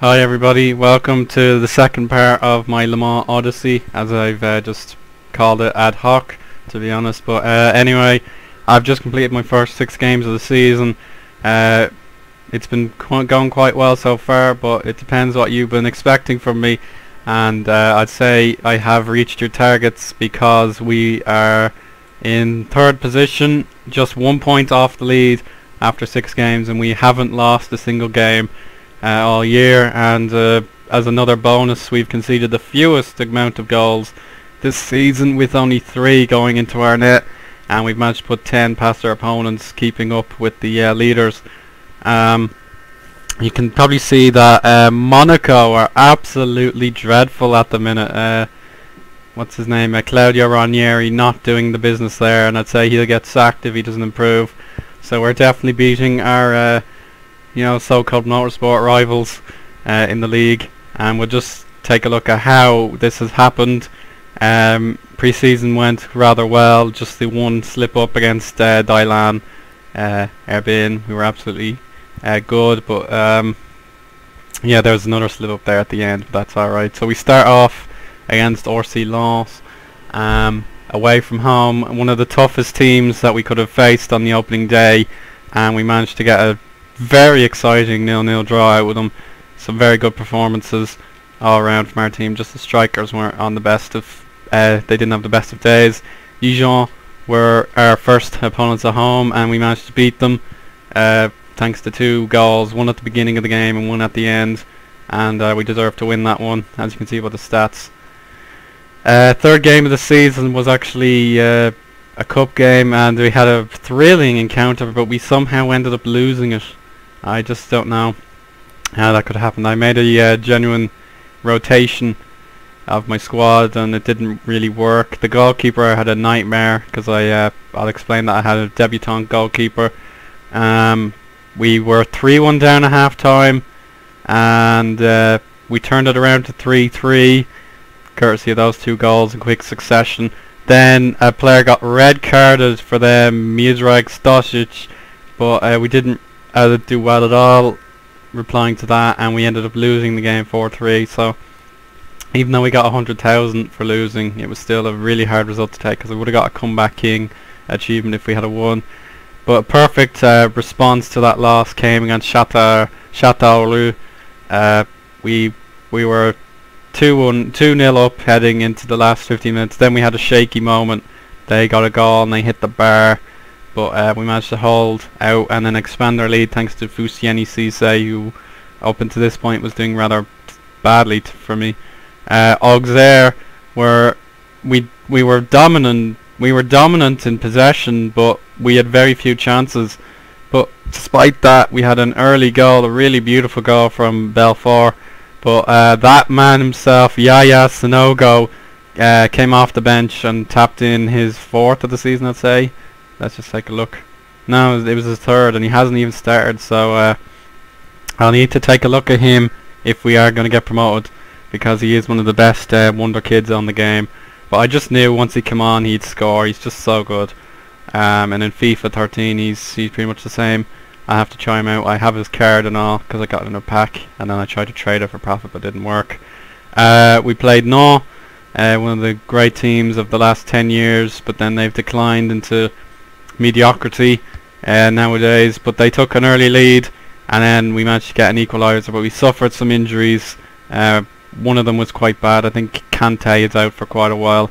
Hi everybody, welcome to the second part of my Le Mans Odyssey, as I've just called it ad hoc, to be honest. But anyway, I've just completed my first 6 games of the season. It's been going quite well so far, but it depends what you've been expecting from me. And I'd say I have reached your targets, because we are in 3rd position, just 1 point off the lead after 6 games, and we haven't lost a single game all year. And as another bonus, we've conceded the fewest amount of goals this season, with only 3 going into our net, and we've managed to put 10 past our opponents, keeping up with the leaders. You can probably see that Monaco are absolutely dreadful at the minute. What's his name? Claudio Ranieri not doing the business there, and I'd say he'll get sacked if he doesn't improve. So we're definitely beating our so-called motorsport rivals in the league, and we'll just take a look at how this has happened. Pre-season went rather well, just the one slip up against Dylan Erbin. We were absolutely good, but yeah, there was another slip up there at the end, but that's alright. So we start off against Odyssey away from home, one of the toughest teams that we could have faced on the opening day, and we managed to get a very exciting 0-0 draw out with them. Some very good performances all around from our team. Just the strikers weren't on the best of they didn't have the best of days. Dijon were our first opponents at home, and we managed to beat them thanks to 2 goals, one at the beginning of the game and one at the end, and we deserved to win that one, as you can see by the stats. 3rd game of the season was actually a cup game, and we had a thrilling encounter, but we somehow ended up losing it. I just don't know how that could happen. I made a genuine rotation of my squad, and it didn't really work. The goalkeeper had a nightmare, because I'll explain that I had a debutant goalkeeper. We were 3-1 down at half time, and we turned it around to 3-3, courtesy of those 2 goals in quick succession. Then a player got red carded for them, Miodrag Stosic, but we didn't do well at all replying to that, and we ended up losing the game 4-3. So even though we got 100,000 for losing, it was still a really hard result to take, because we would have got a comeback king achievement if we had won. But a perfect response to that loss came against Châteauroux. We were 2-0 up heading into the last 15 minutes. Then we had a shaky moment. They got a goal and they hit the bar, but we managed to hold out and then expand our lead thanks to Fusieni Cisse, who up until this point was doing rather badly for me. Auxerre we were dominant. We were dominant in possession, but we had very few chances. But despite that, we had an early goal, a really beautiful goal from Belfort. But that man himself, Yaya Sanogo, came off the bench and tapped in his 4th of the season, I'd say. Let's just take a look. No, it was his 3rd, and he hasn't even started. So I'll need to take a look at him if we are going to get promoted, because he is one of the best wonder kids on the game. But I just knew once he came on, he'd score. He's just so good. And in FIFA 13, he's pretty much the same. I have to try him out. I have his card and all, because I got it in a pack, and then I tried to trade it for profit, but it didn't work. We played Nantes, one of the great teams of the last 10 years, but then they've declined into mediocrity nowadays. But they took an early lead, and then we managed to get an equaliser, but we suffered some injuries. One of them was quite bad. I think Kante is out for quite a while,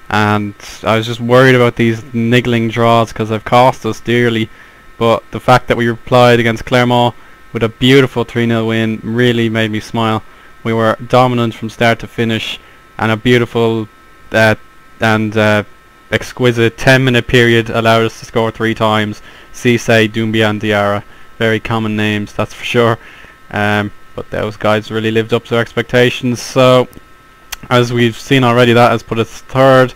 and I was just worried about these niggling draws, because they've cost us dearly. But the fact that we replied against Clermont with a beautiful 3-0 win really made me smile. We were dominant from start to finish, and a beautiful and exquisite 10-minute period allowed us to score 3 times. Cisse, Doumbia and Diarra. Very common names, that's for sure. But those guys really lived up to our expectations. So as we've seen already, that has put us 3rd,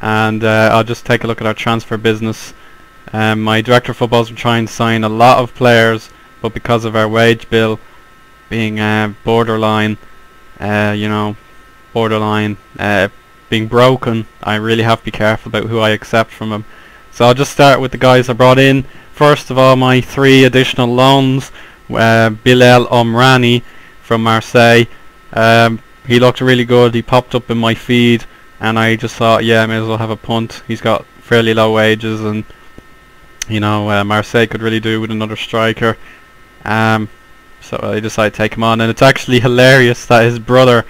and I'll just take a look at our transfer business. My director of football has been trying to sign a lot of players, but because of our wage bill being borderline being broken, I really have to be careful about who I accept from him. So I'll just start with the guys I brought in. First of all, my 3 additional loans. Bilal Omrani from Marseille. He looked really good. He popped up in my feed, and I just thought, yeah, I may as well have a punt. He's got fairly low wages, and you know, Marseille could really do with another striker. So I decided to take him on, and it's actually hilarious that his brother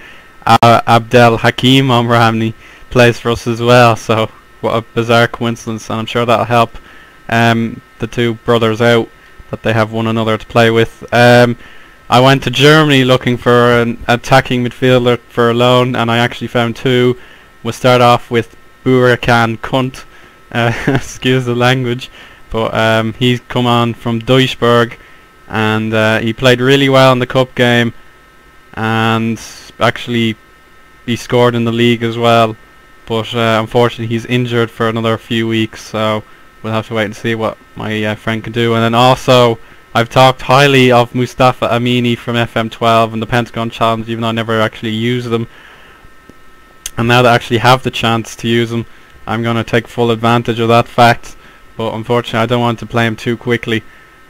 Abdel Hakim Omrani plays for us as well. So what a bizarre coincidence, and I'm sure that'll help the two brothers out, that they have one another to play with. I went to Germany looking for an attacking midfielder for a loan, and I actually found two. We'll start off with Burakan Kunt, excuse the language, but he's come on from Duisburg, and he played really well in the cup game, and actually he scored in the league as well, but unfortunately he's injured for another few weeks, so we'll have to wait and see what my friend can do. And then also I've talked highly of Mustafa Amini from FM12 and the Pentagon Challenge, even though I never actually used them. And now that I actually have the chance to use them, I'm going to take full advantage of that fact. But unfortunately I don't want to play him too quickly.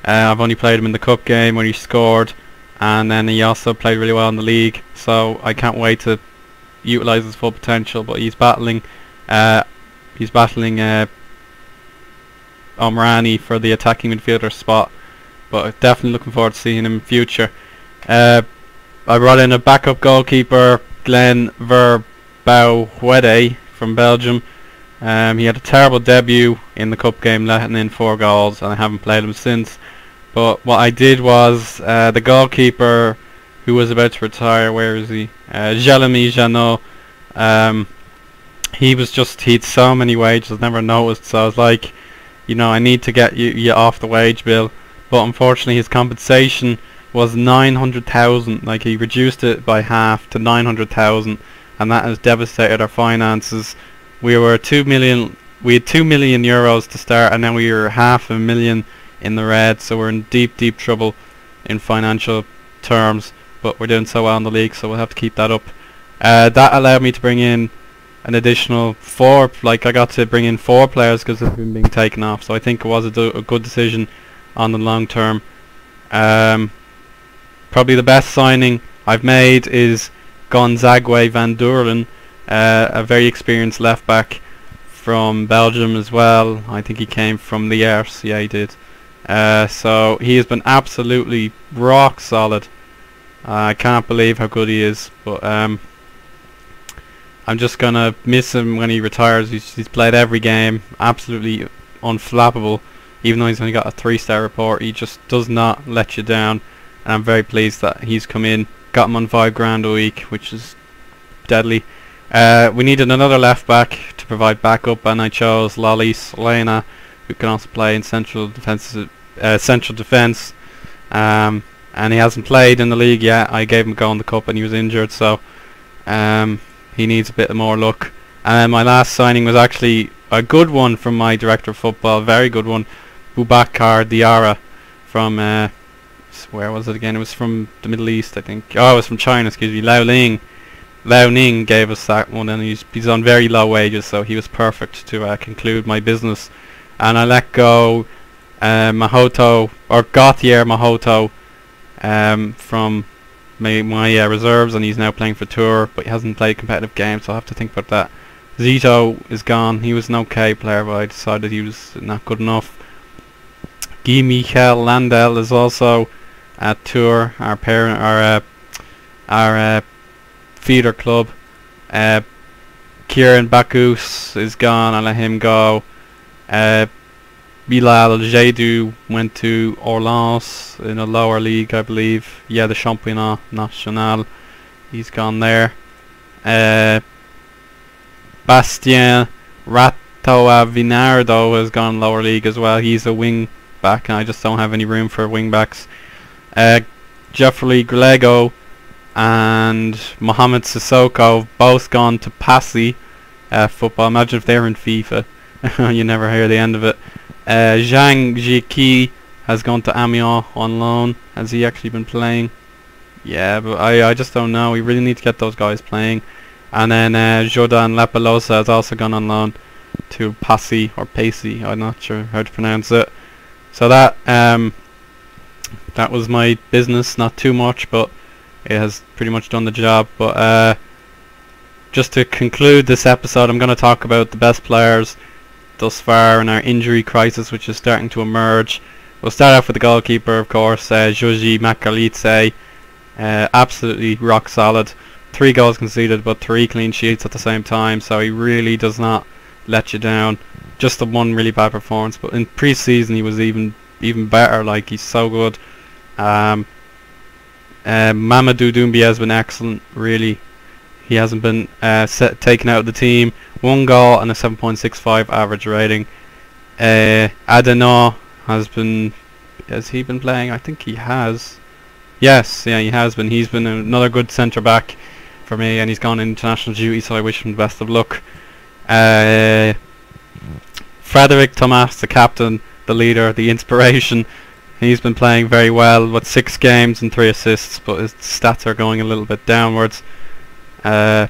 I've only played him in the cup game when he scored, and then he also played really well in the league, so I can't wait to utilise his full potential. But he's battling Omrani for the attacking midfielder spot, but definitely looking forward to seeing him in future. I brought in a backup goalkeeper, Glenn Verbouwhede from Belgium. He had a terrible debut in the cup game, letting in 4 goals, and I haven't played him since. But what I did was, the goalkeeper who was about to retire, where is he? Jeremy Janot. He'd so many wages, never noticed, so I was like, you know, I need to get you off the wage bill. But unfortunately his compensation was 900,000. Like, he reduced it by half to 900,000, and that has devastated our finances. We had 2 million euros to start, and now we are $500,000 in the red, so we're in deep trouble in financial terms. But we're doing so well in the league, so we'll have to keep that up. That allowed me to bring in an additional 4. Like, I got to bring in 4 players because they've been being taken off, so I think it was a good decision on the long term. Probably the best signing I've made is Gonzague van Doorlen, a very experienced left back from Belgium as well. I think he came from the Liège. Yeah, he did. So he has been absolutely rock solid. I can't believe how good he is, but I'm just gonna miss him when he retires. He's played every game, absolutely unflappable. Even though he's only got a 3-star report, he just does not let you down, and I'm very pleased that he's come in. Got him on $5,000 a week, which is deadly. We needed another left back to provide backup, and I chose Lolly Slena, who can also play in central defence. And he hasn't played in the league yet. I gave him a go in the cup, and he was injured, so he needs a bit more luck. And my last signing was actually a good one from my director of football, very good one. Boubacar Diarra from where was it again? It was from the Middle East, I think. Oh, it was from China, excuse me. Liaoning gave us that one, and he's on very low wages, so he was perfect to conclude my business. And I let go Gauthier Mahoto from my reserves, and he's now playing for Tour, but he hasn't played competitive games, so I'll have to think about that. Zito is gone. He was an okay player, but I decided he was not good enough. Guy Michel Landel is also at Tour, our feeder club. Kieran Bakus is gone. I let him go. Bilal Jadou went to Orlans in a lower league, I believe. Yeah, the Championnat National. He's gone there. Bastien Ratoa Vinardo has gone lower league as well. He's a wing back, and I just don't have any room for wing backs. Jeffrey Glego and Mohamed Sissoko both gone to Passy football. Imagine if they were in FIFA. You never hear the end of it. Zhang Jiki has gone to Amiens on loan. Has he actually been playing? Yeah, but I just don't know. We really need to get those guys playing. And then Jordan Lapalosa has also gone on loan to Passy or Pacey. I'm not sure how to pronounce it. So that was my business. Not too much, but it has pretty much done the job. But just to conclude this episode, I'm going to talk about the best players thus far in our injury crisis, which is starting to emerge. We'll start off with the goalkeeper, of course, Joji Makalice. Absolutely rock solid. 3 goals conceded, but 3 clean sheets at the same time, so he really does not let you down. Just the one really bad performance, but in pre-season he was even better. Like, he's so good. Mamadou Doumbia has been excellent, really. He hasn't been taken out of the team. 1 goal and a 7.65 average rating. Adeno has he been playing? I think he has. Yes, yeah, he has been. He's been another good centre back for me, and he's gone international duty, so I wish him the best of luck. Frederic Thomas, the captain, the leader, the inspiration. He's been playing very well with 6 games and 3 assists, but his stats are going a little bit downwards. But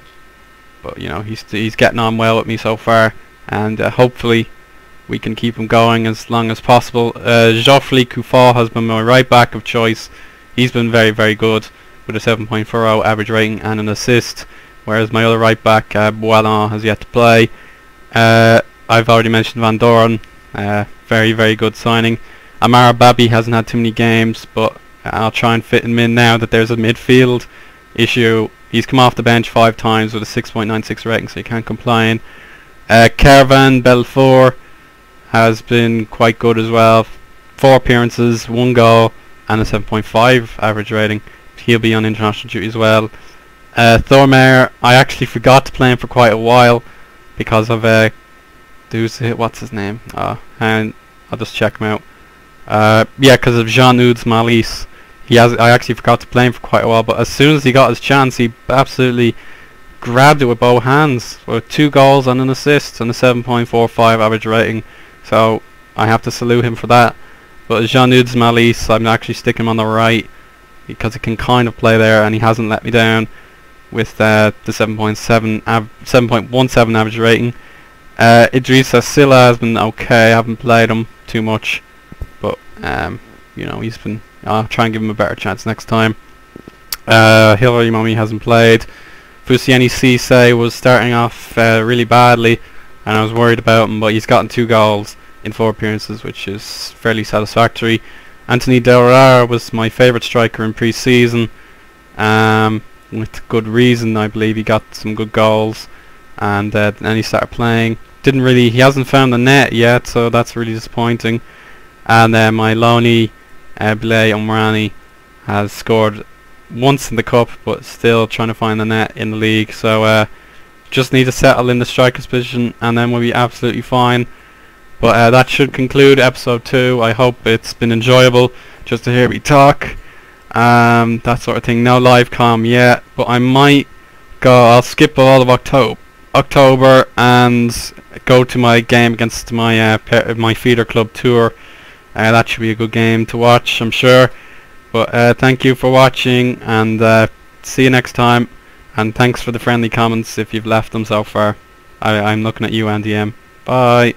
you know, he's getting on well with me so far, and hopefully we can keep him going as long as possible. Geoffrey Kufau has been my right back of choice. He's been very, very good with a 7.40 average rating and an assist, whereas my other right back, Boilan, has yet to play. I've already mentioned Van Doren, very, very good signing. Amara Babi hasn't had too many games, but I'll try and fit him in now that there's a midfield issue. He's come off the bench 5 times with a 6.96 rating, so you can't complain. Caravan Belfort has been quite good as well. 4 appearances, 1 goal, and a 7.5 average rating. He'll be on international duty as well. Thormeyer, I actually forgot to play him for quite a while because of what's his name? And I'll just check him out. Yeah, because of Jean-Eudes Malice. I actually forgot to play him for quite a while, but as soon as he got his chance, he absolutely grabbed it with both hands, with 2 goals and an assist and a 7.45 average rating. So I have to salute him for that. But Jean-Eudes Malice, I'm actually sticking him on the right because he can kind of play there, and he hasn't let me down with the 7.17 average rating. Idrissa Silla has been okay. I haven't played him too much, but you know, he's been. I'll try and give him a better chance next time. Hilary Mummy hasn't played. Fusieni Cisse was starting off really badly, and I was worried about him, but he's gotten 2 goals in 4 appearances, which is fairly satisfactory. Anthony Delrar was my favourite striker in pre-season, with good reason. I believe he got some good goals, and then he started playing. He hasn't found the net yet, so that's really disappointing. And my Loney Blay Omrani has scored once in the cup, but still trying to find the net in the league. So just need to settle in the striker's position, and then we'll be absolutely fine. But that should conclude episode 2. I hope it's been enjoyable just to hear me talk, that sort of thing. No live comm yet, but I might go. I'll skip all of October and go to my game against my my feeder club tour. That should be a good game to watch, I'm sure. But thank you for watching, and see you next time. And thanks for the friendly comments if you've left them so far. I'm looking at you, Andy M. Bye.